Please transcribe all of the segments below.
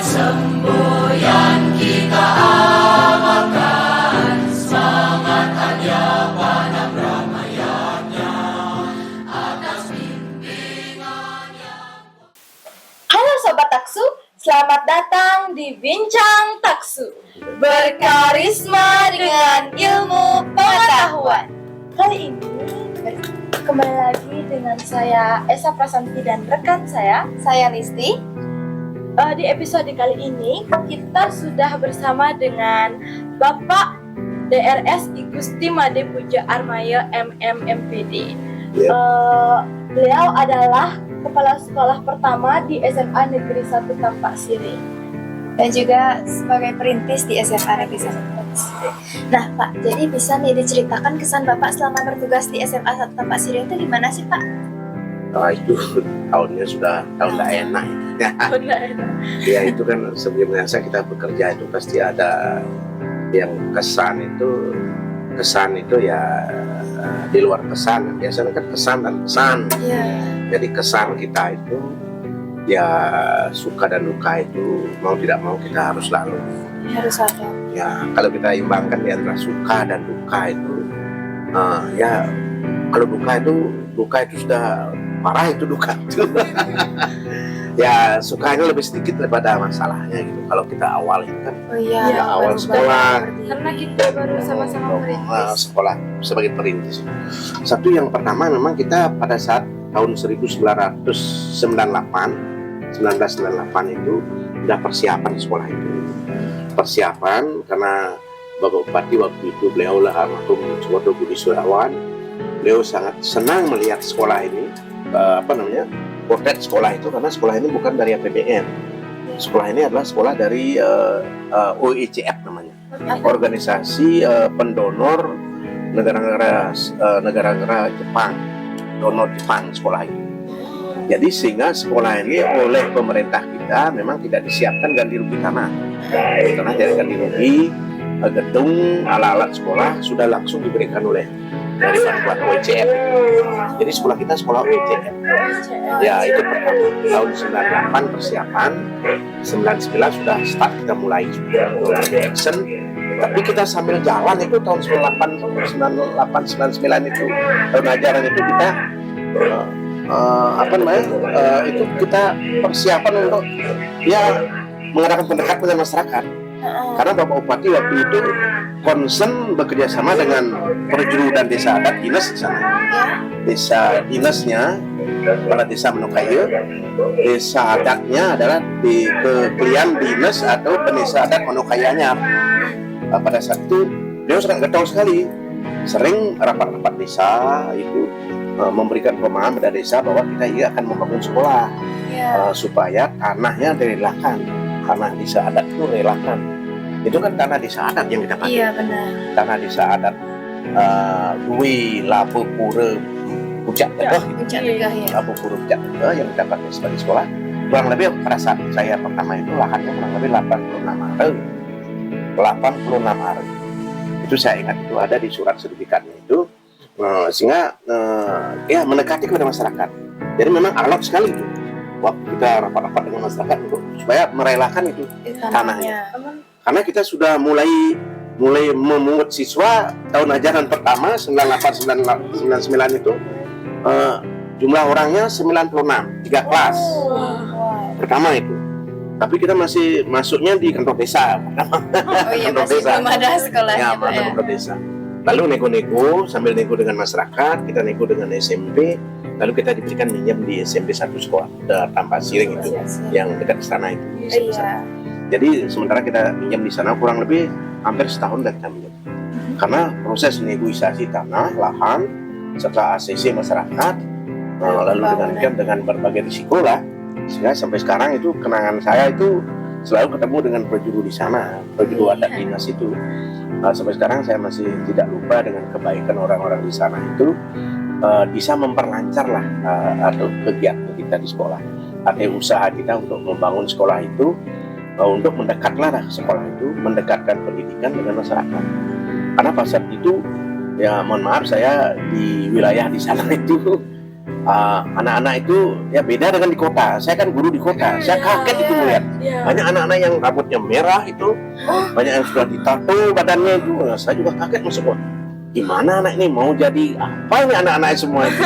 Semboyan kita amalkan, semangat aja pada Ramayana, atas bimbingan yang... Halo Sobat Taksu, selamat datang di Bincang Taksu, berkarisma dengan ilmu pengetahuan. Kali ini kembali lagi dengan saya Esa Prasanti dan rekan saya Listi. Di episode kali ini kita sudah bersama dengan Bapak DRS I Gusti Made Puja Armaya MMMPD. Beliau adalah Kepala Sekolah Pertama di SMA Negeri 1 Tampak Siri dan juga sebagai perintis di SMA Negeri 1 Tampak Siri. Nah Pak, jadi bisa nih diceritakan kesan Bapak selama bertugas di SMA 1 Tampak Siri itu gimana sih Pak? Itu tahunnya sudah tahun tak enak. Ya itu kan sebelum biasa kita bekerja itu pasti ada yang kesan itu ya di luar kesan. Biasanya kan kesan dan pesan. Jadi kesan kita itu ya suka dan duka itu mau tidak mau kita harus lalui. Harus ada. Ya kalau kita imbangkan di antara suka dan duka itu ya kalau duka itu sudah parah itu duka itu. Ya sukanya lebih sedikit daripada masalahnya gitu. Kalau kita awal itu kan awal sekolah karena kita baru sama-sama merintis sekolah sebagai perintis. Satu yang pertama memang kita pada saat tahun 1998 itu sudah persiapan sekolah itu. Persiapan karena Bapak Bupati waktu itu beliau lah almarhum Suwoto Budi Surawan. Beliau sangat senang melihat sekolah ini potret sekolah itu karena sekolah ini bukan dari APBN. Sekolah ini adalah sekolah dari OECF namanya, organisasi pendonor negara-negara Jepang, donor Jepang sekolah ini. Jadi sehingga sekolah ini oleh pemerintah kita memang tidak disiapkan ganti rugi tanah. Karena dari ganti rugi gedung alat-alat sekolah sudah langsung diberikan oleh dari bantuan OECF. Jadi sekolah kita sekolah OECF. Ya itu pertama tahun 98 persiapan, 99 sudah start kita mulai action. Tapi kita sambil jalan itu tahun 98, 99 itu tahun ajaran itu kita itu kita persiapan untuk ya mengadakan pendekatan dengan masyarakat. Karena Bapak Bupati waktu itu concern bekerja sama dengan Perjuru dan Desa Adat Dinas di sana. Desa dinasnya pada Desa Menokaye, desa adatnya adalah di Kekelian Dinas atau Desa Adat Menokayanya. Pada saat itu beliau sangat getol sekali, sering rapat-rapat desa itu memberikan pemahaman pada desa bahwa kita akan membangun sekolah supaya tanahnya direlakan. Tanah desa adat itu relakan. Itu kan tanah desa adat yang kita pakai. Iya benar. Tanah desa adat Dwi Labu Pura Pucak Tegah. Labu Pura Pucak Tegah yang kita pakai sebagai sekolah. Kurang lebih pada saat saya pertama itu lahannya kurang lebih 86 hari. Itu saya ingat itu ada di surat sertifikatnya itu. Sehingga ya mendekati kepada masyarakat. Jadi memang alot sekali itu. Waktu kita rapat-rapat dengan masyarakat untuk supaya merelakan itu tanahnya. Karena kita sudah mulai memungut siswa tahun ajaran pertama 98-99 itu jumlah orangnya 96, 3 kelas pertama itu. Tapi kita masih masuknya di kantor desa. Kantor desa. Belum ada sekolahnya ya, kantor desa. Lalu nego-nego, sambil nego dengan masyarakat, kita nego dengan SMP. Lalu kita diberikan minjem di SMP 1 sekolah Tampak Siring itu, yang dekat istana itu. Jadi sementara kita minjem di sana kurang lebih hampir setahun dan kita minjem. Karena proses negosiasi tanah, lahan, serta ACC masyarakat, lalu dengan berbagai risiko lah, sehingga sampai sekarang itu kenangan saya itu selalu ketemu dengan Perjuru di sana, Perjuru adat dinas itu. Sampai sekarang saya masih tidak lupa dengan kebaikan orang-orang di sana itu. Bisa memperlancar lah atau kegiatan kita di sekolah, ada usaha kita untuk membangun sekolah itu, untuk mendekatlah sekolah itu, mendekatkan pendidikan dengan masyarakat. Karena pada saat itu ya mohon maaf saya di wilayah di sana itu anak-anak itu ya beda dengan di kota. Saya kan guru di kota, saya kaget itu melihat banyak anak-anak yang rambutnya merah itu, banyak yang sudah ditato badannya itu. Saya juga kaget masuk, wah, gimana anak ini mau jadi apa ini anak-anak semua itu?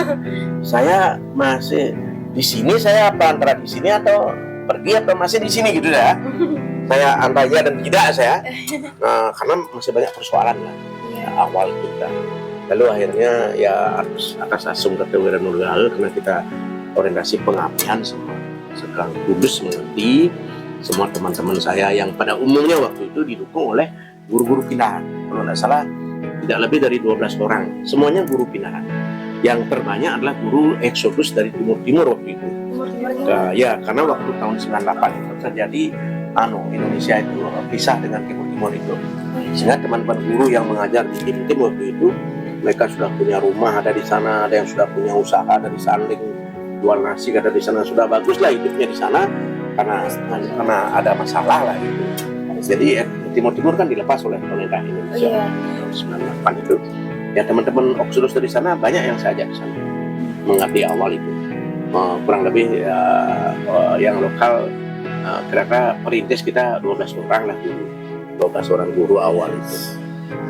Saya masih di sini, saya apa antara di sini atau pergi atau masih di sini gitu ya? Saya antara ya dan tidak saya, karena masih banyak persoalan lah awal kita. Lalu akhirnya ya atas asum ketewiran nurgal karena kita orientasi pengabdian semua sekarang kudus mengerti semua teman-teman saya yang pada umumnya waktu itu didukung oleh guru-guru pindahan. Kalau tidak salah tidak lebih dari 12 orang, semuanya guru pindahan. Yang terbanyak adalah guru eksodus dari timur-timur waktu itu. Ya karena waktu tahun 98 itu terjadi Indonesia itu pisah dengan timur-timur itu. Sehingga teman-teman guru yang mengajar di timur waktu itu mereka sudah punya rumah ada di sana, ada yang sudah punya usaha ada di Sanding, jual nasi ada di sana, sudah bagus lah hidupnya di sana karena ada masalah lah gitu. Jadi timur-timur kan dilepas oleh pemerintah Indonesia tahun 98 itu. Ya teman-teman Oxodus dari sana banyak yang saya ajak ke sana mengabdi awal itu. Kurang lebih yang lokal kira-kira perintis kita 12 orang lah dulu, 12 orang guru awal itu.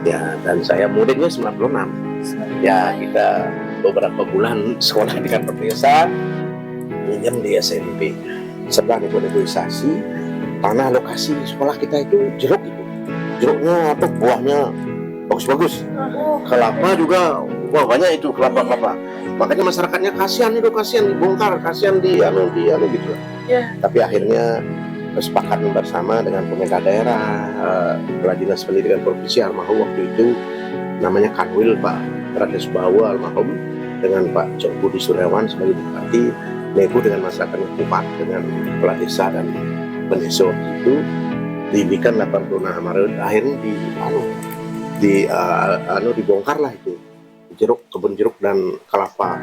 Ya, dan saya muridnya 96. Ya, kita beberapa bulan sekolah di kantor desa, minjem di SMP. Setelah negosiasi, tanah lokasi sekolah kita itu jeruk itu. Jeruknya atau buahnya bagus-bagus. Kelapa juga, wah banyak itu kelapa-kelapa. Makanya masyarakatnya kasihan dibongkar, kasihan di gitu. Tapi akhirnya kesepakatan bersama dengan pemerintah daerah, Kepala Dinas Pendidikan Provinsi almarhum waktu itu namanya Kanwil Pak Rades Bawa almarhum dengan Pak Cok Budi Suryawan sebagai bupati, nego dengan masyarakat Kupat dengan kepala desa dan pendesa itu diberikan 86 Maret akhirnya dibongkar lah itu jeruk, kebun jeruk dan kelapa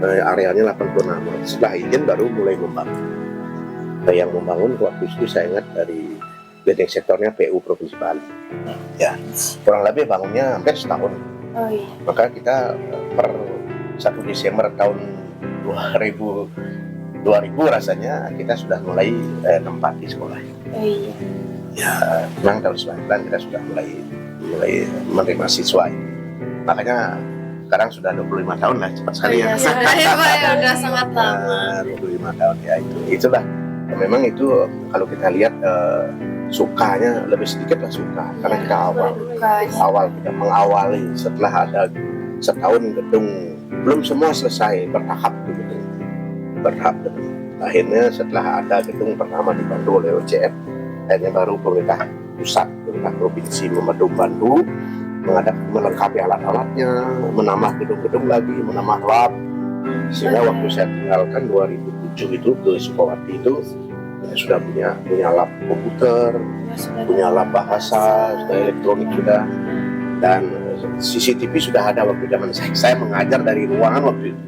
arealnya 86 Maret. Setelah izin baru mulai membangun. Yang membangun waktu itu saya ingat dari leading sektornya PU Provinsi Bali. Ya, kurang lebih bangunnya hampir setahun. Maka kita per 1 Desember tahun 2000 rasanya kita sudah mulai nempati sekolah. Ya, memang tahun 99 kita sudah mulai menerima siswa. Makanya sekarang sudah 25 tahun lah, cepat sekali ya. Udah sangat lama. 25 tahun ya itulah. Memang itu kalau kita lihat sukanya lebih sedikit lah suka karena kita awal kita mengawali setelah ada setahun gedung belum semua selesai bertahap gitu. Akhirnya setelah ada gedung pertama dibantu oleh OCF, akhirnya baru pemerintah pusat, pemerintah provinsi membantu melengkapi alat-alatnya, menambah gedung-gedung lagi, menambah lab. Sehingga waktu saya tinggalkan 2007 itu ke Sukawati itu sudah punya lab komputer, punya lab bahasa, sudah elektronik sudah, dan CCTV sudah ada waktu zaman saya mengajar dari ruangan waktu itu.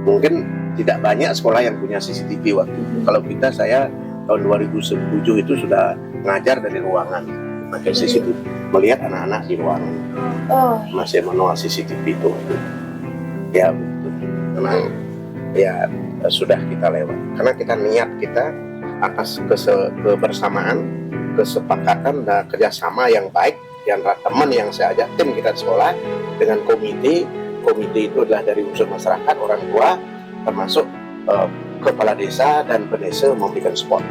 Mungkin tidak banyak sekolah yang punya CCTV waktu itu. Kalau saya tahun 2007 itu sudah mengajar dari ruangan pakai CCTV, melihat anak-anak di ruangan masih manual CCTV itu. Ya memang ya sudah kita lewat karena kita niat kita atas kebersamaan, kesepakatan dan kerjasama yang baik di antara teman yang saya ajak tim kita di sekolah dengan komite itu adalah dari unsur masyarakat, orang tua termasuk kepala desa dan pendesa memberikan support.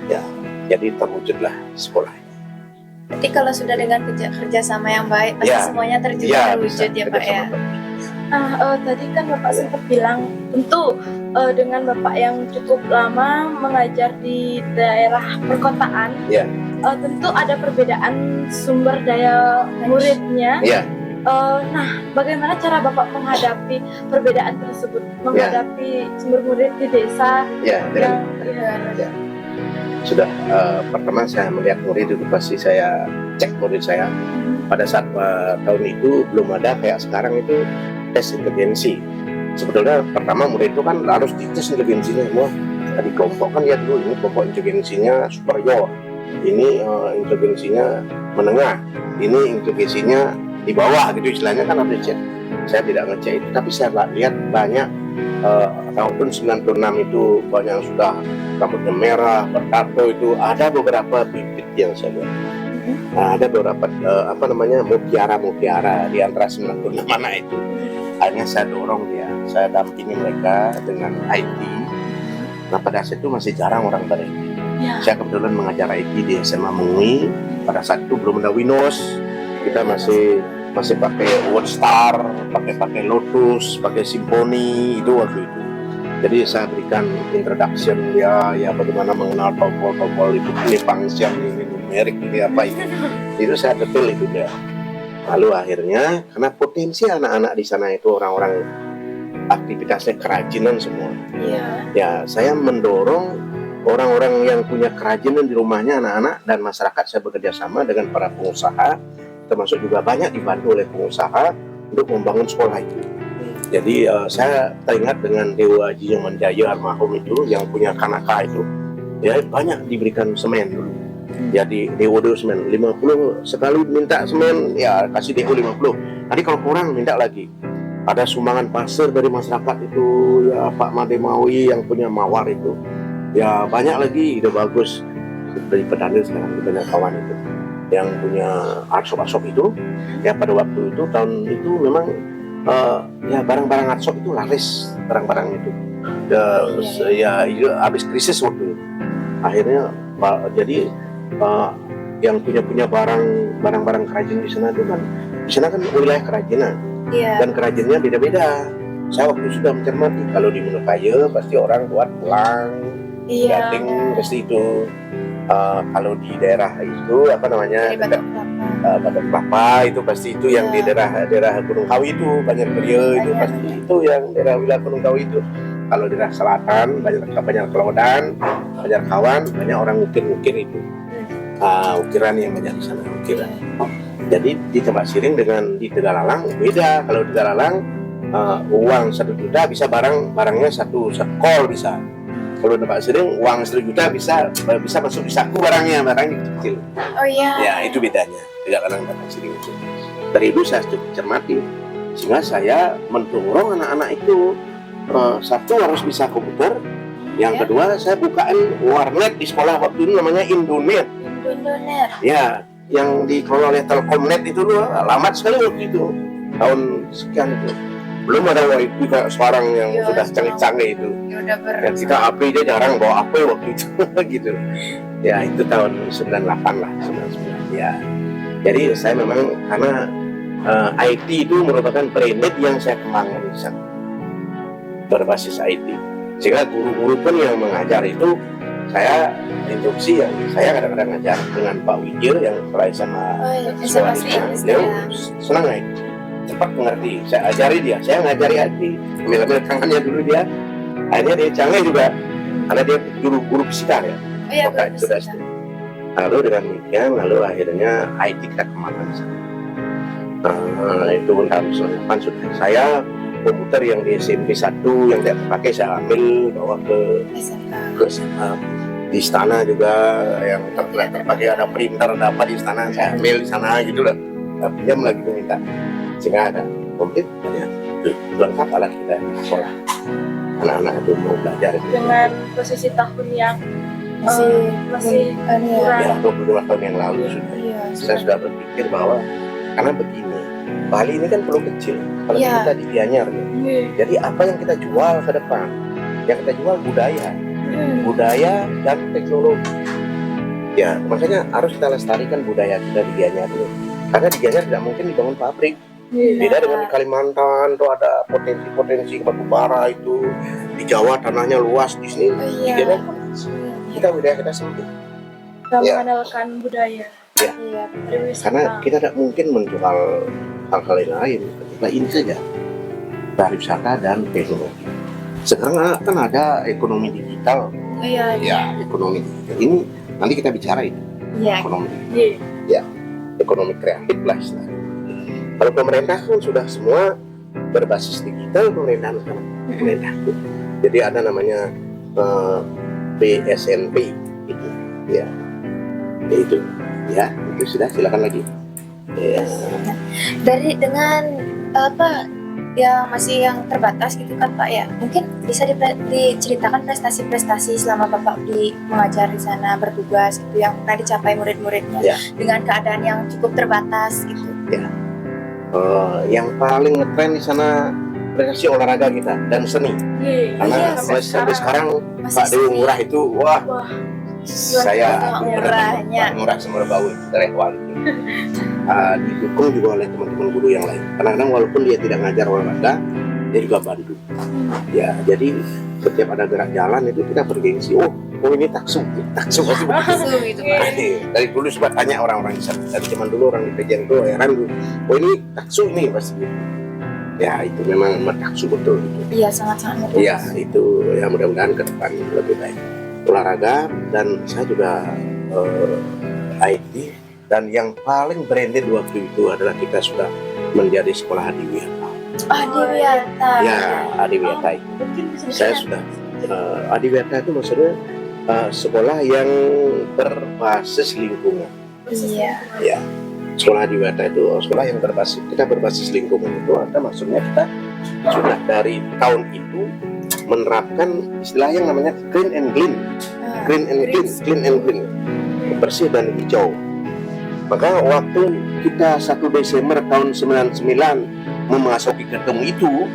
Ya, jadi terwujudlah sekolah. Berarti kalau sudah dengan kerjasama yang baik pasti semuanya terwujud ya Pak ya. Tadi kan Bapak sempat bilang tentu dengan Bapak yang cukup lama mengajar di daerah perkotaan, tentu ada perbedaan sumber daya muridnya. Nah, bagaimana cara Bapak menghadapi perbedaan tersebut, menghadapi sumber murid di desa? Sudah pertama saya melihat murid itu pasti saya cek murid saya. Pada saat tahun itu belum ada kayak sekarang itu tes inteligensi. Sebetulnya pertama murid itu kan harus dites inteligensinya semua. Di kelompok kan ya dulu ini kelompok inteligensinya superior, ini inteligensinya menengah, ini inteligensinya di bawah gitu istilahnya kan harus dicek. saya tidak ngecek itu, tapi saya lihat banyak tahun 96 itu banyak yang sudah rambutnya merah, bertato itu, ada beberapa bibit yang saya lihat. Nah, ada beberapa mutiara di antara 96 anak itu. Akhirnya saya dorong dia, saya dampingi mereka dengan IT. Nah, pada saat itu masih jarang orang ber-IT. Ya. Saya kebetulan mengajar IT di SMA Mui. Pada saat itu belum ada Windows, kita masih pakai WordStar, pakai Lotus, pakai Symfony itu waktu itu. Jadi saya berikan introduction ya bagaimana mengenal tombol itu, ini function, ini numerik, ini apa itu. Itu saya detail itu ya. Lalu akhirnya karena potensi anak-anak di sana itu orang-orang aktivitasnya kerajinan semua. Iya. Ya, saya mendorong orang-orang yang punya kerajinan di rumahnya, anak-anak dan masyarakat. Saya bekerja sama dengan para pengusaha, termasuk juga banyak dibantu oleh pengusaha untuk membangun sekolah itu. Jadi saya teringat dengan Dewa Haji Manjaya almarhum itu yang punya Kanaka itu, ya banyak diberikan semen dulu. Jadi Dewa semen 50 sekali minta semen, ya kasih Dewa 50. Nanti kalau kurang minta lagi. Ada sumbangan pasir dari masyarakat itu, ya Pak Mademawi yang punya mawar itu, ya banyak lagi ide bagus dari petani sekarang banyak kawan itu yang punya arshop itu. Ya pada waktu itu tahun itu memang ya barang-barang arshop itu laris, barang-barang itu ya habis krisis waktu itu. Akhirnya jadi yang punya barang-barang kerajinan di sana kan wilayah kerajinan. Dan kerajiannya beda-beda. Saya waktu sudah mencermati, kalau di Monokaya pasti orang buat gelang, gading, pasti itu. Kalau di daerah itu Batok Kelapa itu pasti itu yang di daerah Gunung Kawi itu banyak beria itu pasti itu yang daerah wilayah Gunung Kawi itu. Kalau daerah selatan banyak Kelaudan, banyak kawan, banyak orang ukir-ukir itu. Ukiran yang banyak di sana ukiran. Jadi di tempat Siring dengan di Tegalalang beda. Kalau di Tegalalang uang 1 juta bisa barangnya satu kol bisa. Kalau di tempat Siring uang 1 juta bisa masuk di saku barangnya kecil. Oh iya. Ya itu bedanya Tegalalang dan tempat Siring itu. Dari itu saya cukup cermati, sehingga saya mendorong anak-anak itu satu harus bisa komputer. Yang kedua saya bukaan warnet di sekolah waktu itu namanya Indonet. Ya. Yang dikelola oleh Telkomnet itu lama sekali waktu itu, tahun sekian itu. Belum ada wifi kayak sekarang yang sudah canggih-canggih itu. Ya, kita HP aja jarang bawa HP waktu itu gitu. Ya itu tahun 98 lah, 99 ya. Jadi saya memang karena IT itu merupakan branded yang saya kembangkan di sana, berbasis IT. Sehingga guru-guru pun yang mengajar itu saya instruksi yang saya kadang-kadang ngajar dengan Pak Wijir yang mulai sama senang aja, cepat mengerti. Saya ajari dia, saya ngajari hati, ambil tangannya dulu dia. Akhirnya dia canggih juga, karena dia guru fisika ya. Sudah. Lalu dengan demikian, akhirnya IT kita kembangkan di sana. Itu tahun 98 sudah. Saya komputer yang di SMP 1 yang tidak terpakai saya ambil bawa ke SMA. Di istana juga yang terpakai ada printer, ada apa di istana saya ambil di sana gitu lah. Pinjam lagi minta, sehingga ada komplit banyak lengkap alat kita di sekolah. Anak-anak itu mau belajar dengan posisi tahun yang masih kurang. Ya 25 tahun yang lalu sudah. Saya sudah berpikir bahwa karena begini, Bali ini kan pulau kecil, kalau kita di Gianyar ya. Jadi apa yang kita jual ke depan? Yang kita jual budaya dan teknologi. Ya, makanya harus kita lestarikan budaya kita di Gianyar dulu. Karena di Gianyar tidak mungkin dibangun pabrik. Beda dengan di Kalimantan, tuh ada potensi batu bara itu. Di Jawa tanahnya luas, di sini di Gianyar kita budaya kita sempit. Kita mengandalkan budaya. Ya. Karena kita tidak mungkin menjual hal-hal yang lain. Kita ini saja pariwisata dan teknologi. Sekarang kan ada ekonomi digital. Ya, ekonomi digital. Ini nanti kita bicara itu. Ekonomi. Ya, ekonomi kreatif lah istilahnya. Kalau pemerintah kan sudah semua berbasis digital, pemerintahan sekarang. Pemerintah. Jadi ada namanya BSNP itu. Ya. Itu. Ya, itu sudah silakan lagi. Dari dengan yang masih yang terbatas gitu kan Pak ya. Mungkin bisa diceritakan prestasi-prestasi selama Bapak mengajar di sana, bertugas gitu yang pernah dicapai murid-muridnya Ya. dengan keadaan yang cukup terbatas gitu. Yang paling ngetren di sana prestasi olahraga kita dan seni. Karena sampai sekarang Masih Pak Dewi seni. Ngurah itu wah, saya murahnya. Pak Ngurah sama Bau terehwal itu. Didukung juga oleh teman-teman guru yang lain. Kadang-kadang walaupun dia tidak ngajar olahraga, dia juga bantu. Ya, jadi setiap ada gerak jalan itu kita bergengsi. Oh ini taksu pasti begitu. Taksu gitu Pak. Dari dulu sempat tanya orang-orang di sana. Dari zaman dulu orang di Pejang itu heran dulu. Oh ini taksu ini pasti. Ya itu memang taksu betul itu. Iya sangat-sangat mudah. Iya itu ya mudah-mudahan ke depan lebih baik. Olahraga dan saya juga IT dan yang paling branded waktu itu adalah kita sudah menjadi sekolah Adiwiyata. Adiwiyata. Ya Adiwiyata itu. Saya sudah Adiwiyata itu maksudnya sekolah yang berbasis lingkungan. Iya. Ya, sekolah Adiwiyata itu sekolah yang berbasis lingkungan itu ada maksudnya kita sudah dari tahun itu menerapkan istilah yang namanya clean and clean, bersih dan hijau. Maka waktu kita 1 Desember tahun 99 memasuki gedung itu,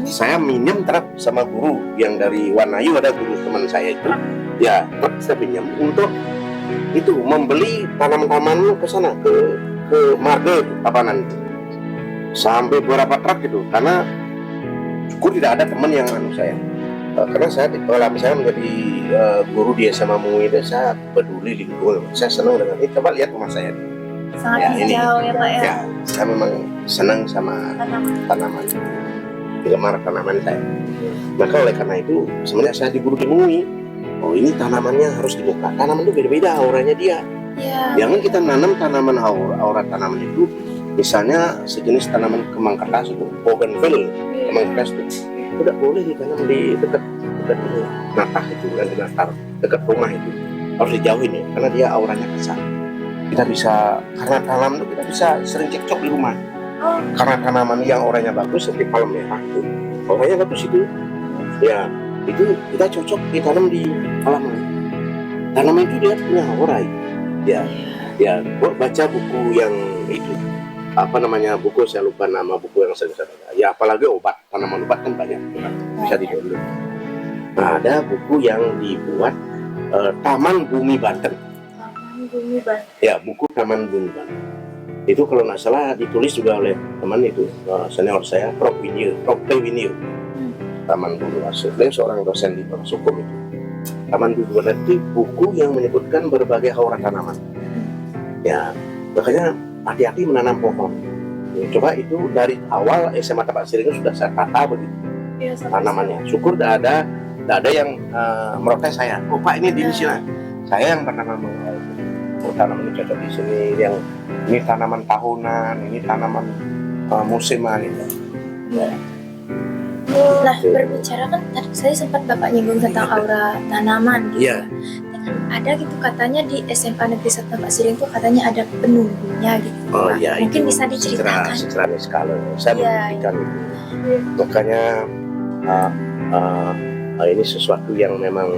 saya minjem truk sama guru yang dari Wanayu, ada guru teman saya itu, ya truk saya pinjam untuk itu membeli tanaman-tanaman ke sana ke marga itu, Tabanan itu. Sampai beberapa truk itu, karena syukur tidak ada teman yang saya. Karena saya menjadi guru di SMA Mui itu, saya peduli lingkungan, saya senang dengan ini. Coba lihat rumah saya. Sangat hijau ya Pak ya. Ya, saya memang senang sama tanaman, gemar tanaman saya. Maka oleh karena itu, sebenarnya saya di guru di Mui. Oh ini tanamannya harus dibuka. Tanaman itu beda-beda auranya dia. Iya. Jangan kita nanam tanaman aura tanaman itu, misalnya sejenis tanaman kemang kertas itu, bougainville, kemang kertas itu, tidak boleh ditanam di dekat natah itu, dan di natar dekat rumah itu harus dijauhin ya, karena dia auranya kasar. Kita bisa, karena tanaman itu kita bisa sering cekcok di rumah. Karena tanaman yang auranya bagus seperti palem merah itu, auranya bagus itu, ya itu kita cocok ditanam di halaman. Tanaman itu dia punya aura itu. Ya, baca buku yang itu apa namanya, buku saya lupa nama buku yang saya baca. Ya apalagi obat, tanaman obat kan banyak bisa di-download. Nah, ada buku yang dibuat Taman Bumi Banten. Ya, buku Taman Bumi Banten. Itu kalau nggak salah ditulis juga oleh teman itu senior saya, Prof. Winio. Taman Bumi Banten. Dia seorang dosen di Fakultas Hukum itu. Taman Bumi Banten itu buku yang menyebutkan berbagai aura tanaman. Ya, makanya hati-hati menanam pohon. Ya, coba itu dari awal SMA Tapak Siring sudah saya tata begitu tanamannya. Syukur tidak ada yang merotes saya. Oh Pak ini di sini. Saya yang pertama mengawal. Oh, tanaman ini cocok di sini. Yang ini tanaman tahunan, ini tanaman musiman itu. Ya. Nah berbicara kan tadi saya sempat Bapak nyinggung tentang aura tanaman gitu. Iya. Kan ada gitu katanya di SMA Negeri 1 Tapak Siring itu katanya ada penunggunya gitu. Oh Pak. iya, Mungkin itu bisa diceritakan. secara skala saya Iya, membuktikan itu. Makanya ini sesuatu yang memang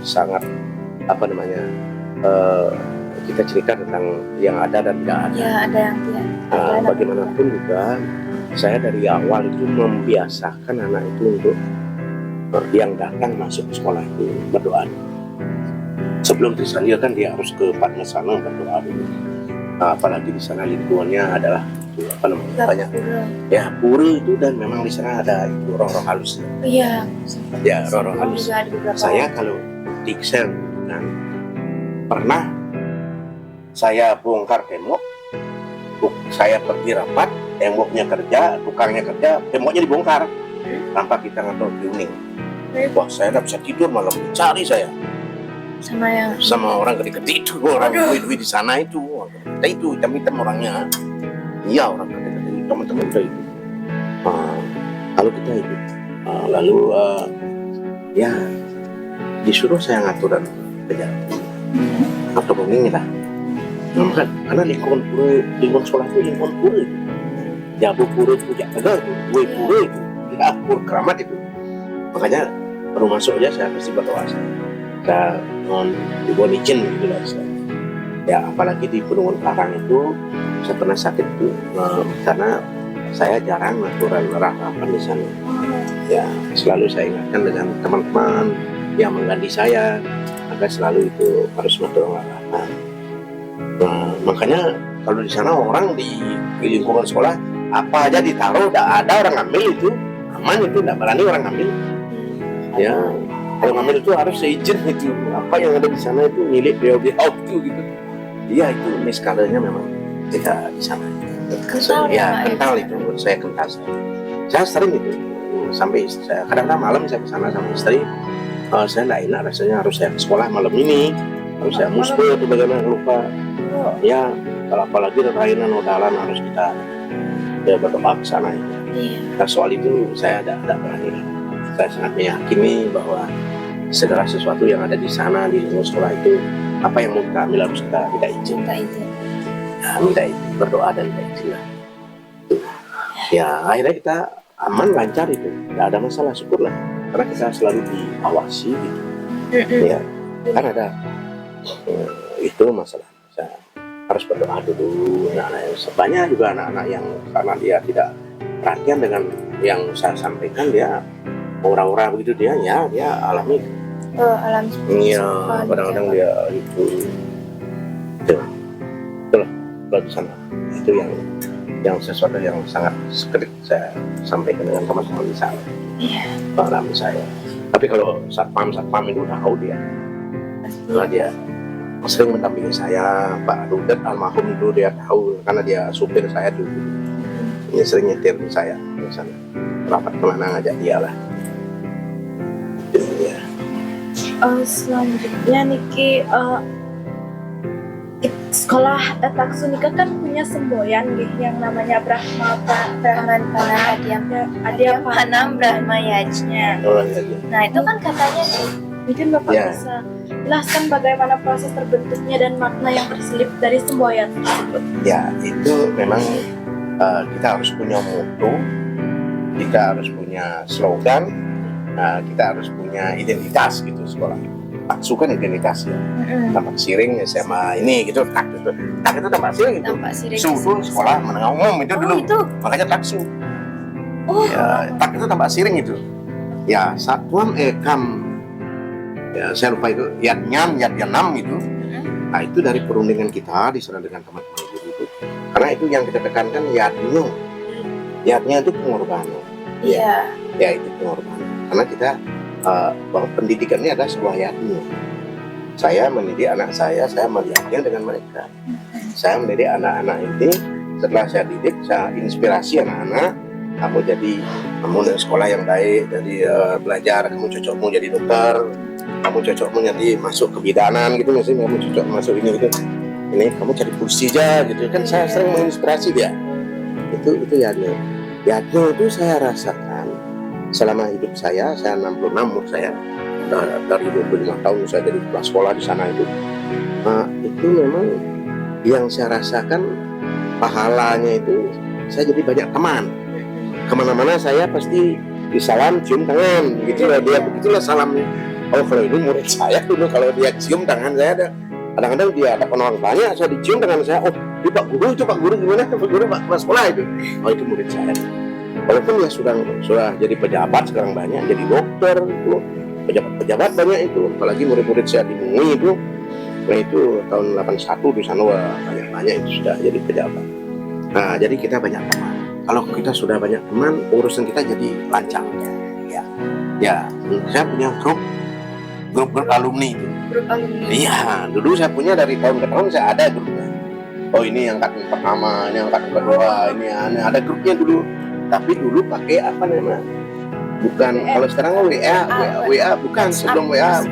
sangat apa namanya, kita cerita tentang yang ada dan tidak ada. Ya ada yang tidak. ada Bagaimanapun juga saya dari awal itu membiasakan anak itu untuk yang datang masuk ke sekolah itu berdoa. Sebelum disanjil kan dia harus ke Padma sana berdoa dulu. Apalagi di sana lingkungannya adalah itu, apa namanya, banyak ya pura itu, dan memang di sana ada itu roh-roh halus. Iya. Ya roh-roh halus. Juga ada beberapa. Saya kalau di Excel kan pernah saya bongkar tembok, saya pergi rapat, temboknya kerja, tukangnya kerja, temboknya dibongkar tanpa kita ngatur tuning. Wah saya nggak bisa tidur, malam cari saya sama orang gede-gede itu, orang duit di sana itu, itu hitam-hitam orangnya. Iya orang gede-gede teman-teman itu. Lalu kita itu, ya disuruh saya ngatur dan kerja atau begini lah. Karena lingkungan sekolah itu lingkungan pura itu. jabu purut pujak tegal itu, kue purut itu, ya pur keramat itu. Makanya baru masuk aja saya pasti berdoa, saya mohon diberi izin gitu lah. Ya apalagi di Gunung Karang itu saya pernah sakit itu karena saya jarang natural rahapan di sana. Ya selalu saya ingatkan dengan teman-teman yang mengganti saya agar selalu itu harus natural rahapan. Nah, makanya kalau di sana orang di lingkungan sekolah apa aja ditaruh, tidak ada orang ngambil itu aman, itu tidak berani orang ngambil. Ya kalau ngambil itu harus seizin itu, apa yang ada di sana itu milik beliau-beliau itu gitu. Iya itu miskalanya memang tidak di sana. Kental Ya kental itu menurut saya kental. Saya sering itu sampai istri saya kadang-kadang malam saya kesana sama istri. Saya tidak enak rasanya harus saya ke sekolah malam ini, harus saya muspul atau bagaimana lupa. Ya kalau apalagi rainan odalan harus kita ya berdoa ke sana itu. Nah, soal itu saya tidak berani. Saya sangat meyakini bahwa segala sesuatu yang ada di sana di lingkungan sekolah itu apa yang mau kita ambil harus kita minta izin. Ya, minta izin, berdoa dan minta izin lah. Ya akhirnya kita aman lancar itu, tidak ada masalah, syukurlah karena kita selalu diawasi gitu. Ya kan ada itu masalah. Saya harus berdoa dulu. Anak-anak yang banyak juga anak-anak yang karena dia tidak perhatian dengan yang saya sampaikan, dia ora-ora begitu dia alami. Alam Iya, kadang-kadang dia itu betul sana. Itu yang sesuatu yang sangat sekrit saya sampaikan dengan teman-teman di sana. Pengalaman saya. Tapi kalau satpam itu tahu dia, karena dia sering mendampingi saya. Pak Rudet almarhum itu dia tahu karena dia supir saya dulu. Dia sering nyetir di saya di sana. Rapat kemana ngajak dia lah. Ya. Selanjutnya Niki, sekolah Taksu Nika kan punya semboyan nih yang namanya Brahma Brahman Adiam Panam Brahma Yajna. Nah itu kan katanya Mungkin Bapak bisa jelaskan bagaimana proses terbentuknya dan makna yang terselip dari semboyan tersebut. Ya itu memang kita harus punya motto, kita harus punya slogan, kita harus punya identitas gitu sekolah. Taksu kan identitas ya, tampak siring SMA ini gitu, tak itu tampak siring itu. Su sekolah menengah umum itu dulu, makanya taksu. Ya, tak itu tampak siring itu. Ya satuan ekam, ya saya lupa itu yadnyan yadyanam itu. Nah itu dari perundingan kita di sana dengan teman-teman itu. Karena itu yang kita tekankan yadnya, yadnya itu pengorbanan. Ya itu pengorbanan. Karena kita bahwa pendidikan ini adalah sebuah yadnya. Saya mendidik anak saya melihatnya dengan mereka. Saya mendidik anak-anak ini, setelah saya didik, saya inspirasi anak-anak. Kamu dari sekolah yang baik, jadi belajar, kamu cocok mau jadi dokter, kamu cocok mau jadi masuk kebidanan gitu, misalnya kamu cocok masuk ini gitu. Ini kamu cari polisi aja gitu. Kan saya sering menginspirasi dia. Itu yadnya. Yadnya itu saya rasakan selama hidup saya 66 umur saya, dari 25 tahun saya jadi kepala sekolah di sana itu. Itu memang yang saya rasakan pahalanya itu, saya jadi banyak teman. Kemana-mana saya pasti disalam, cium tangan, begitulah dia, begitulah salamnya. Oh kalau ini murid saya dulu, kalau dia cium tangan saya ada, kadang-kadang dia ada orang banyak, saya dicium tangan saya, oh itu Pak Guru gimana? Pak Guru Pak kepala sekolah itu. Oh itu murid saya. Walaupun dia sudah jadi pejabat sekarang banyak, jadi dokter itu, pejabat banyak itu, apalagi murid-murid saya di Mui itu, nah itu tahun 81 di sana banyak itu sudah jadi pejabat. Nah jadi kita banyak teman. Kalau kita sudah banyak teman, urusan kita jadi lancar. Ya, saya punya grup alumni itu. Grup alumni. Iya, dulu saya punya dari tahun ke tahun saya ada grupnya. Oh ini angkatan pertama, ini angkatan kedua, ini ada grupnya dulu. Tapi dulu pakai apa namanya? Bukan kalau sekarang WA bukan sebelum WA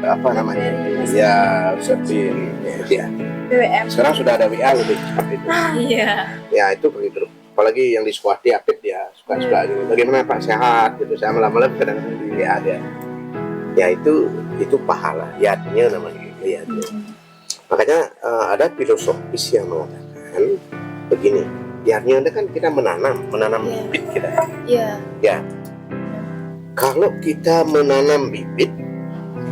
apa namanya? Ya seperti ya. BBM. Sekarang sudah ada WA lebih cepat itu. Ya itu begitu. Apalagi yang di sekolah dia aktif dia suka gitu. Bagaimana Pak sehat gitu. Saya malam-malam kadang-kadang di WA dia. Ya itu pahala. Yadnya namanya gitu ya. Makanya ada filosofis yang mengatakan begini. Ya, artinya kan kita menanam Iya. bibit kita. Iya. Ya, kalau kita menanam bibit,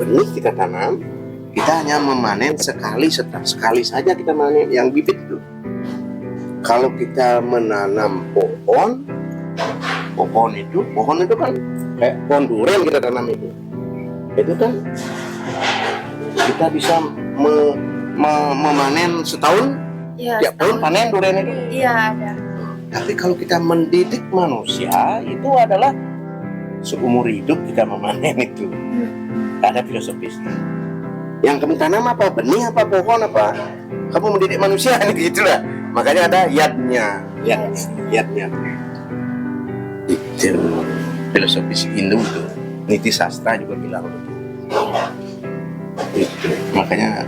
benih kita tanam, kita hanya memanen sekali saja kita manen yang bibit itu. Kalau kita menanam pohon itu kan kayak pohon durian kita tanam itu kan kita bisa memanen setahun, Iya. tiap tahun panen durian itu. Iya, ada. Tapi kalau kita mendidik manusia itu adalah seumur hidup kita memanen itu. Ada filosofisnya. Yang kamu tanam apa? Benih apa? Pohon apa? Kamu mendidik manusia gitulah. Makanya ada yadnya. Itu filosofis Hindu itu. Niti sastra juga bilang itu. Makanya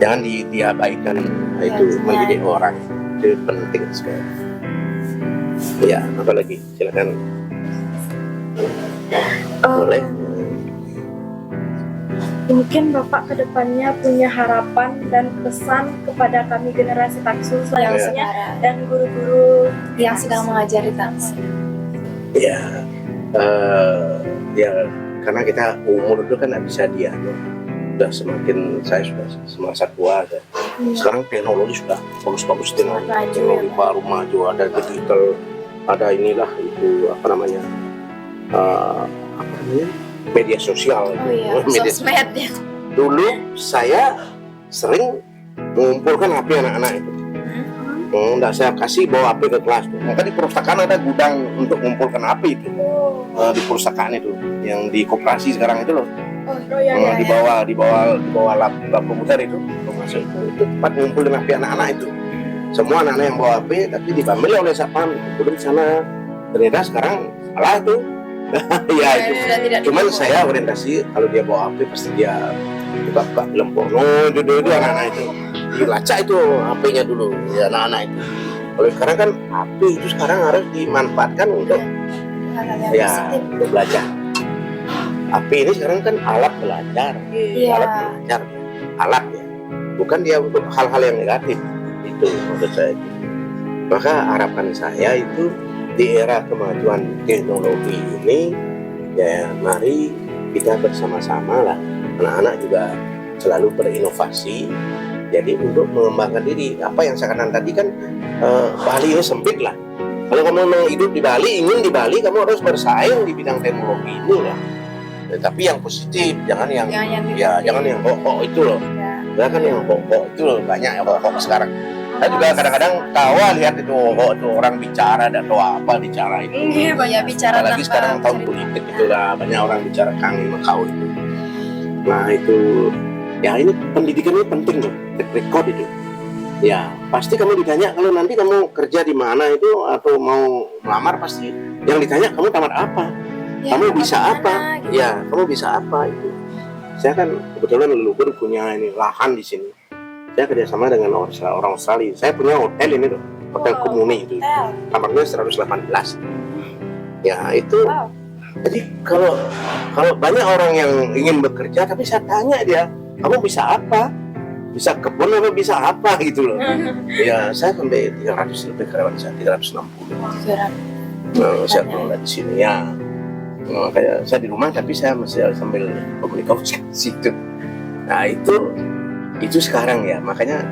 jangan diabaikan itu mendidik orang. Itu penting sekali. Ya, apa lagi? Silakan. Boleh. Mungkin Bapak kedepannya punya harapan dan pesan kepada kami generasi Taksu selanjutnya dan guru-guru yang sedang mengajari Taksu. Ya, ya karena kita umur itu kan nggak bisa udah semakin, saya sudah semasa tua ya. Sekarang teknologi sudah bagus-bagus, teknologi baru maju, ada digital, ada inilah itu apa namanya media sosial. Oh iya, sosmed ya. Dulu saya sering mengumpulkan HP anak-anak itu. Nggak saya kasih bawa HP ke kelas tuh. Maka di perpustakaan ada gudang untuk mengumpulkan HP itu. Di perpustakaan itu, yang di koperasi sekarang itu loh. Di bawah lab komputer itu, masuk itu tempat ngumpulin HP anak-anak itu. Semua anak-anak yang bawa HP, tapi diambil oleh satpam, kemudian di sana. Ternyata sekarang salah itu. Ya itu. Cuman saya orientasi kalau dia bawa HP pasti dia buka film porno itu anak-anak itu. Dilacak itu HP-nya dulu ya anak-anak itu. Kalau sekarang kan HP itu sekarang harus dimanfaatkan untuk untuk belajar. HP ini sekarang kan alat belajar, alat ya, bukan dia untuk hal-hal yang negatif itu menurut saya. Maka harapan saya itu di era kemajuan teknologi ini, ya mari kita bersama-sama lah, anak-anak juga selalu berinovasi. Jadi untuk mengembangkan diri, apa yang saya katakan tadi kan Bali ini sempit lah. Kalau kamu mau hidup di Bali, ingin di Bali, kamu harus bersaing di bidang teknologi ini lah. Tapi yang positif, jangan yang hoax itu loh. Jangan yang hoax itu loh, banyak yang hoax sekarang. Saya juga kadang-kadang tawa lihat itu orang bicara dan tahu apa bicara itu. Banyak bicara. Apalagi sekarang tahun politik itulah, banyak orang bicara kangen Makau itu. Nah itu, ya ini pendidikan ini penting loh, record itu. Ya pasti kamu ditanya kalau nanti kamu kerja di mana itu atau mau melamar, pasti yang ditanya kamu tamat apa, kamu bisa apa, gitu. Ya kamu bisa apa itu. Saya kan kebetulan leluhur punya ini lahan di sini. Saya kerjasama dengan orang Australia. Saya punya hotel ini tuh, hotel Komuni itu. Kamarnya 118. Ya itu. Jadi kalau banyak orang yang ingin bekerja, tapi saya tanya dia, kamu bisa apa? Bisa kebun apa bisa apa gitu loh. Ya saya sampai 300 lebih karyawan saya, 360. Saya kelola di sini ya. Kayak saya di rumah tapi saya masih sambil komunikasi situ. Nah itu sekarang ya, makanya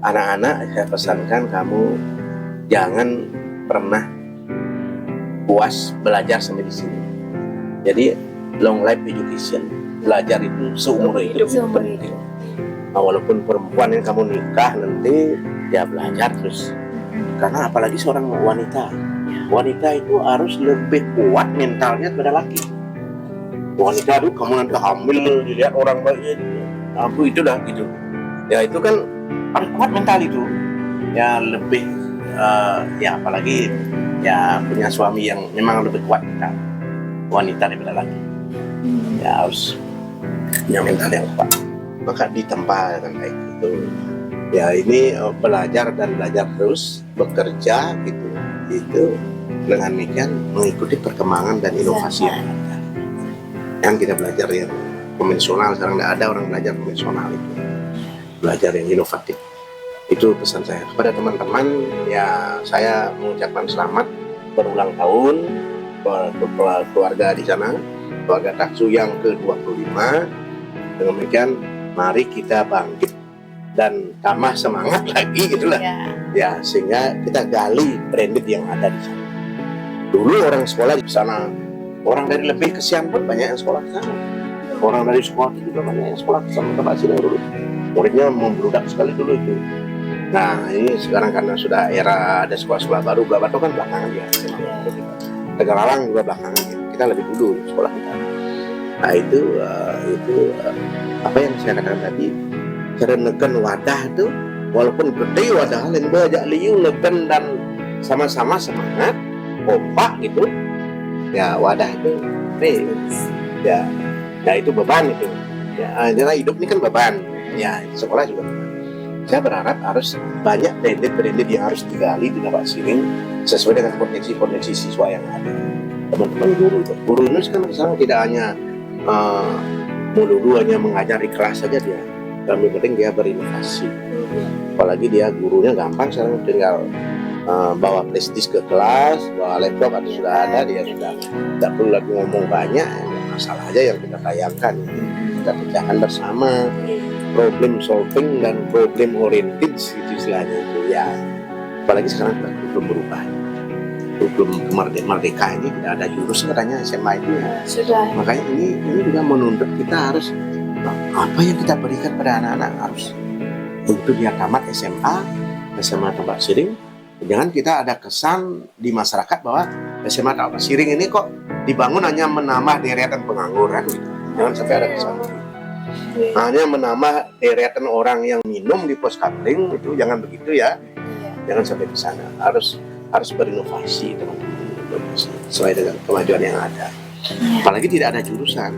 anak-anak saya pesankan kamu jangan pernah puas belajar sampai di sini. Jadi long life education, belajar itu seumur hidup penting. Nah, walaupun perempuan yang kamu nikah nanti ya belajar terus. Karena apalagi seorang wanita itu harus lebih kuat mentalnya daripada laki. Wanita itu kamu nanti hamil dilihat orang baiknya, aku itu dah gitu. Ya itu kan harus kuat mental itu. Ya lebih ya apalagi ya punya suami yang memang lebih kuat mental wanita daripada laki. Ya harus punya mental yang kuat. Maka ditempa dengan baik itu. Ya ini belajar terus, bekerja gitu. Itu dengan demikian mengikuti perkembangan dan inovasi yang kita belajar yang konvensional. Sekarang tidak ada orang belajar konvensional itu. Belajar yang inovatif. Itu pesan saya kepada teman-teman. Ya, saya mengucapkan selamat berulang tahun buat keluarga di sana, keluarga Taksu yang ke-25. Dengan demikian, mari kita bangkit dan tambah semangat lagi gitulah. Ya, sehingga kita gali branded yang ada di sana. Dulu orang sekolah di sana, orang dari lebih kesian pun banyak yang sekolah di sana. Orang dari sekolah itu juga banyak yang sekolah di sana tempat sini dulu. Muridnya membludak sekali dulu itu. Nah, ini sekarang karena sudah era ada sekolah-sekolah baru, Batu kan belakangan ya. Tegaralang juga belakangan ya. Kita lebih dulu sekolah kita. Nah, itu apa yang saya katakan tadi, cara neken wadah itu, walaupun gede wadah lain banyak liu neken dan sama-sama semangat, kompak gitu. Ya, wadah itu ya, ya itu beban itu. Ya, karena hidup ini kan beban. Ya, sekolah juga beban. Saya berharap harus banyak branded yang harus digali di tempat Siring sesuai dengan potensi siswa yang ada. Teman-teman guru ini sekarang tidak hanya melulu hanya mengajar di kelas saja dia, tapi penting dia berinovasi. Apalagi dia gurunya gampang sekarang, tinggal bawa flash-disk ke kelas, bawa laptop atau sudah ada, dia sudah tidak perlu lagi ngomong banyak. Masalah aja yang kita tayangkan, kita kerjakan bersama. Problem solving dan problem oriented gitu istilahnya itu ya. Apalagi sekarang belum berubah. Belum merdeka ini tidak ada jurus katanya SMA itu ya. Sudah. Makanya ini juga menuntut kita harus apa yang kita berikan pada anak-anak harus untuk dia tamat SMA Tambak Siring. Jangan kita ada kesan di masyarakat bahwa SMA Tambak Siring ini kok dibangun hanya menambah deretan pengangguran gitu. Jangan sampai ada kesan itu. Hanya menambah deretan orang yang minum di pos kapling itu, jangan begitu ya. Jangan sampai ke sana. Harus berinovasi teman-teman, sesuai dengan kemajuan yang ada. Apalagi tidak ada jurusan,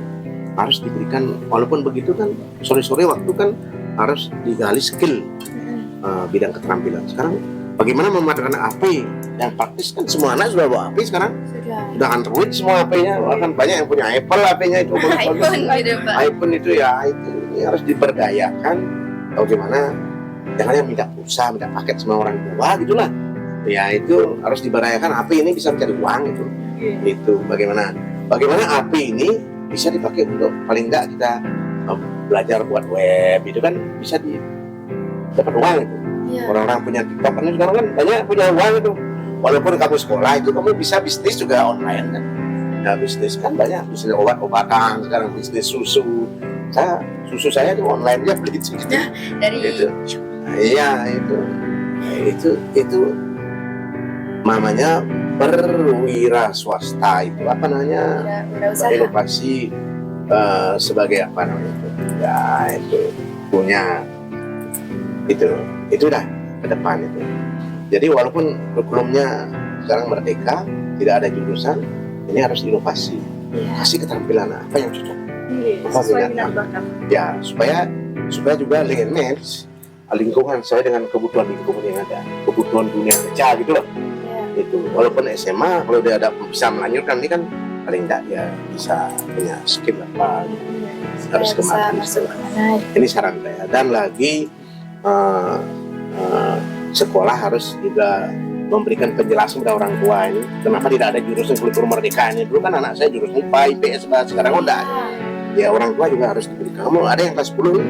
harus diberikan. Walaupun begitu kan sore-sore waktu kan harus digali skill bidang keterampilan. Sekarang bagaimana memanfaatkan HP yang praktis kan semua anak sudah bawa HP sekarang. Sudah Android semua HP-nya, bahkan banyak yang punya Apple HP-nya itu. iPhone itu ya, itu ini harus diberdayakan. Bagaimana jangan yang minta pulsa, minta paket sama orang tua gitulah. Ya itu harus diberdayakan, HP ini bisa mencari uang itu. Itu bagaimana HP ini bisa dipakai untuk paling enggak kita belajar buat web itu kan bisa dapat uang itu. Orang-orang punya TikTok kan sekarang kan banyak punya uang itu. Walaupun kamu sekolah itu kamu bisa bisnis juga online kan. Ya bisnis kan banyak, bisnis obat-obatan, sekarang bisnis susu. Susu saya itu online aja beli sedikit. Dari itu. Iya itu namanya perwira swasta itu apa namanya? Inovasi sebagai apa namanya itu? Ya itu punya itu dah ke depan itu. Jadi walaupun kurikulumnya sekarang merdeka, tidak ada jurusan, ini harus inovasi. Kasih keterampilan apa yang cocok. Sesuai minat bakat. Ya, supaya juga match lingkungan sesuai dengan kebutuhan lingkungan yang ada, kebutuhan dunia kerja gitu loh. Itu walaupun SMA kalau dia ada bisa melanjutkan ini kan paling tidak ya bisa punya skill apa gitu. Harus kembali. Ini saran saya. Dan lagi sekolah harus juga memberikan penjelasan pada orang tua ini kenapa tidak ada jurusan kurikulum merdeka ini. Dulu kan anak saya jurusan IPA, IPS, sekarang udah ada. Ya orang tua juga harus diberikan. Kamu ada yang kelas 10 nih?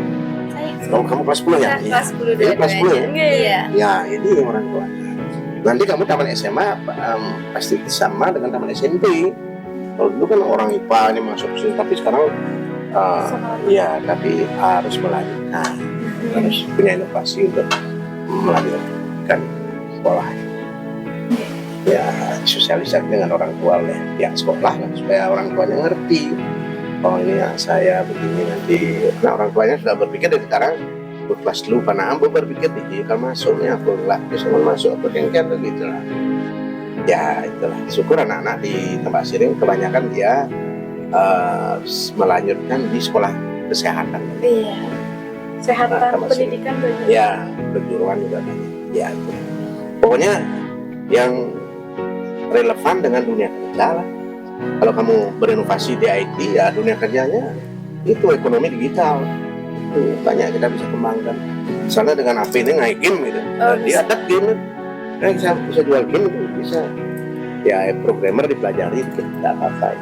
Kamu kelas 10 ya? Kelas 10 Ini kelas 10 ya? Iya. Ya ini orang tua. Nanti kamu taman SMA pasti sama dengan taman SMP. Kalau dulu kan orang IPA ini masuk sini, tapi sekarang ya tapi harus melanjutkan, harus punya inovasi untuk melanjutkan sekolah. Ya sosialisasi dengan orang tua oleh pihak sekolah kan, supaya orang tuanya ngerti. Oh ini yang saya begini nanti. Nah orang tuanya sudah berpikir dari sekarang. Kelas dulu karena ambo berpikir kalau masuknya aku lah, bisa masuk aku kengken begitu lah. Ya itulah. Syukur anak-anak di Tambak Siring kebanyakan dia melanjutkan di sekolah kesehatan. Iya. Kesehatan, pendidikan banyak. Ya, kejuruan juga banyak. Ya, itu. Pokoknya yang relevan dengan dunia kerja lah. Kalau kamu berinovasi di IT, ya dunia kerjanya itu ekonomi digital. itu banyak kita bisa kembangkan. Misalnya dengan HP ini ngai game gitu, dia ada game, bisa jual game itu bisa. Ya programmer dipelajari tidak apa-apa.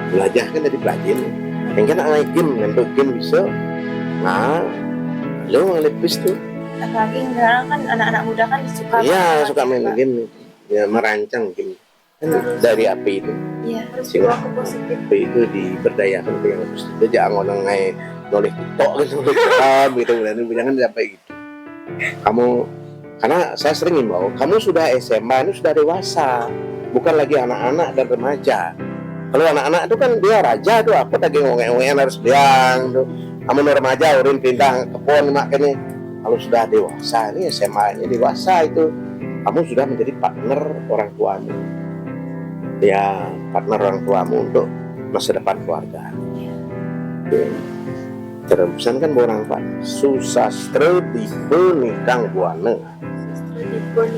Belajar kan dari pelajari. Yang kan ngai game, untuk game bisa. Nah, lo ngelipis tuh. Apalagi sekarang kan anak-anak muda kan suka Iya, suka main game, ya merancang game. Kan dari HP itu. Iya, harus Sehingga bawa ke positif. HP itu diberdayakan ke yang positif. Jangan orang ngai noleh TikTok gitu, dan jangan sampai gitu. Kamu, karena saya sering imbau, kamu sudah SMA ini sudah dewasa, bukan lagi anak-anak dan remaja. Kalau anak-anak itu kan dia raja tuh, aku lagi ngomong-ngomongin harus biang tuh. Kamu remaja urin pindah ke pon makanya. Kalau sudah dewasa ini SMA ini dewasa itu, kamu sudah menjadi partner orang tuamu. Ya, partner orang tuamu untuk masa depan keluarga. Terusan kan orang Pak, susastra dipenikang buana.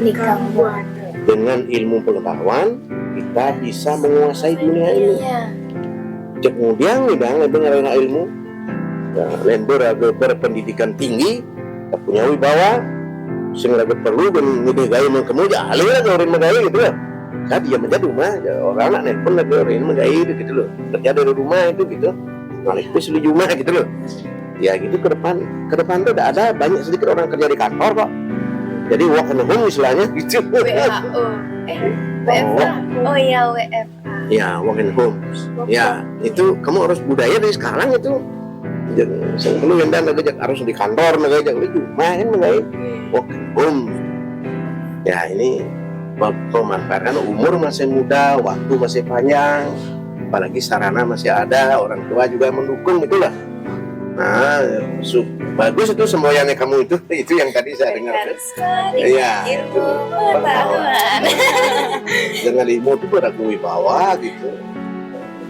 Nikah buana. Dengan ilmu pengetahuan kita bisa menguasai dunia ini. Iya. Kemudian bidang dengan ilmu, lain berpendidikan tinggi, tak punya wibawa, sehingga perlu dan gaya kemudian alih lagi orang menggaya gitu lah. Kan dia menjadi rumah, orang anak nelpon lagi orang menggaya gitu loh, kerja dari rumah itu gitu, ngalipis di rumah gitu loh. Ya gitu ke depan tuh ada banyak sedikit orang kerja di kantor kok. Jadi work and home istilahnya gitu. WHO. WFA. Oh iya, WFA. Ya, work and home. Ya, itu kamu harus budaya dari sekarang itu. Jangan perlu yang dan harus di kantor, ngajak di rumah kan mengenai work and home. Ya ini memanfaatkan umur masih muda, waktu masih panjang, apalagi sarana masih ada, orang tua juga mendukung itulah. Nah, bagus itu semuanya kamu itu yang tadi saya dengar. Iya. Ilmu pengetahuan. Dengan ilmu itu berwibawa gitu.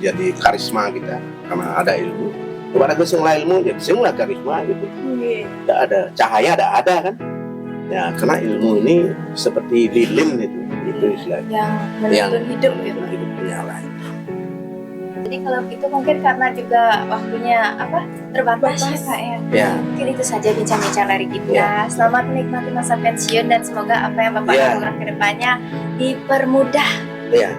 Jadi karisma kita karena ada ilmu. Kepada kesenglah ilmu jadi semua karisma gitu. Tidak ada cahaya, ada kan? Ya karena ilmu ini seperti lilin itu istilahnya. Yang menuntun hidup gitu. Hidupnya lah. Jadi kalau itu mungkin karena juga waktunya terbatas ya Pak ya. Ya. Mungkin itu saja bincang-bincang dari kita. Ya. Selamat menikmati masa pensiun dan semoga apa yang Bapak lakukan ke depannya dipermudah. Ya.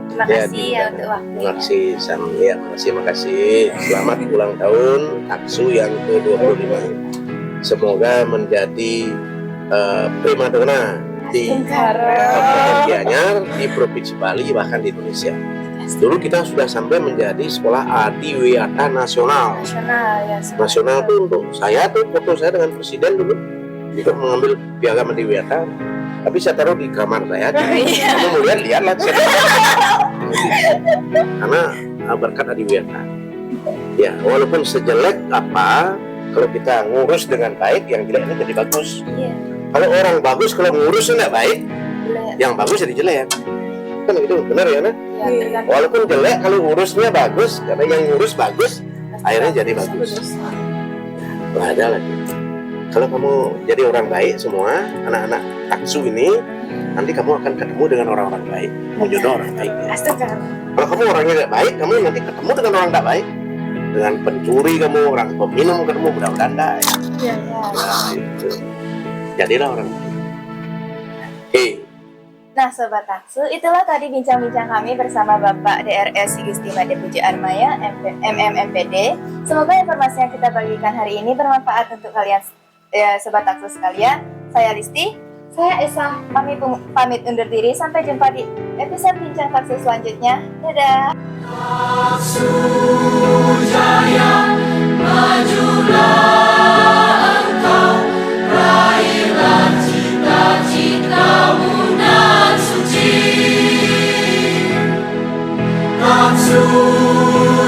Terima kasih ya untuk waktunya. Terima kasih Sam. Ya, makasih. Selamat ulang tahun Taksu yang ke-25. Semoga menjadi primadona di Kabupaten Gianyar, di Provinsi Bali, bahkan di Indonesia. Dulu kita sudah sampai menjadi sekolah adiwiyata nasional. Nasional tuh untuk saya tuh foto saya dengan presiden dulu untuk mengambil piagam adiwiyata. Tapi saya taruh di kamar saya. Kamu mau lihat-lihatlah. Karena berkat adiwiyata. Ya, walaupun sejelek apa, kalau kita ngurus dengan baik, yang jeleknya jadi bagus. Iya. Kalau orang bagus kalau ngurusnya tidak baik, yang bagus jadi jelek. Kan itu benar ya, nah? Ya, walaupun jelek kalau urusnya bagus, karena yang ngurus bagus akhirnya jadi bagus. Nah, ada lagi kalau kamu jadi orang baik semua anak-anak Taksu ini nanti kamu akan ketemu dengan orang-orang baik, menjodoh orang baik ya. Kalau kamu orangnya tidak baik, kamu nanti ketemu dengan orang tidak baik, dengan pencuri kamu, orang peminum ketemu, mudah-mudahan tidak ya. Nah, itu. Jadilah orang baik. Nah Sobat Taksu, itulah tadi bincang-bincang kami bersama Bapak DRS Gusti Made Puji Armaya, MMMPD. Semoga informasi yang kita bagikan hari ini bermanfaat untuk kalian Sobat Taksu sekalian. Saya Listi, saya Esa, kami pamit undur diri. Sampai jumpa di episode Bincang Taksu selanjutnya. Dadah! Taksu Jaya, majulah engkau, raihlah cita-citamu nan suci. Taksu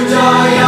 Jaya.